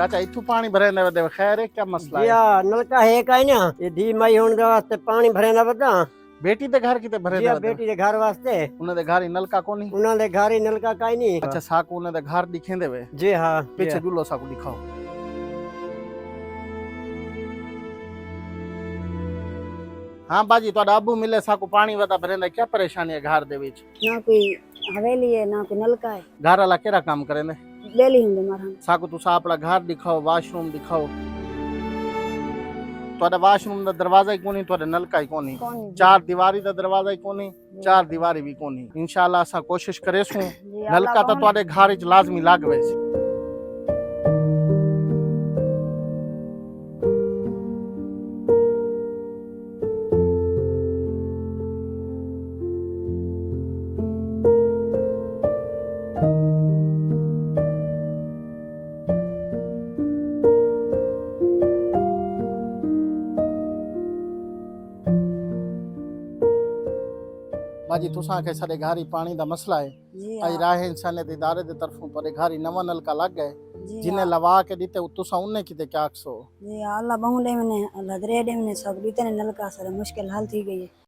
चाचा इथु पानी भरे ने वदे खैर है क्या मसला है? जिया नलका है काई ना ये धी मई होने दे वास्ते पानी भरे ना बता बेटी दे घर किते भरे जिया दे बेटी दे घर वास्ते उन्हें दे घर ही नलका कोनी। उन्हां दे घर ही नलका काई नहीं। अच्छा साकू उन्हें दे घर दिखेंदे वे जी हाँ पीछे जुलो साकू दिखाओ। हाँ बाजी ਤੁਹਾਡਾ अबू मिले साकू पानी वदा भरेंदा क्या परेशानी है घर दे विच? ना कोई हवेली है ना कोई नलका है। घर वाला केड़ा काम करेंदे? डेली हुंदे मारा साकू तुसा अपना घर दिखाओ वॉशरूम दिखाओ। ਤੁਹਾਡਾ ਵਾਸ਼ਰੂਮ ਦਾ ਦਰਵਾਜ਼ਾ ਹੀ ਕੋਨੀ ਤੁਹਾਡਾ ਨਲਕਾ ਹੀ ਕੋਨੀ ਚਾਰ ਦੀਵਾਰੀ ਦਾ ਦਰਵਾਜ਼ਾ ਹੀ ਕੋਨੀ ਚਾਰ ਦੀਵਾਰੀ ਵੀ ਕੋਨੀ इंशाल्लाह असा कोशिश करेसू नलका तो ਤੁਹਾਡੇ ਘਰ ਵਿੱਚ ਲਾਜ਼ਮੀ ਲੱਗ ਵੈਸੇ। बाजी तुसा के सारे घर ही पानी दा मसला है जी अज राह इंसानियत इदारे दे तरफों पर घर ही नवा नलका लग गए जी जिन्हें लवा के दीते तुसा उन्ने किते क्या आखसो? जी अल्लाह बहुले मने अल्लाह दरे दे मने सब दीते ने नलका सर मुश्किल हल थी गई है।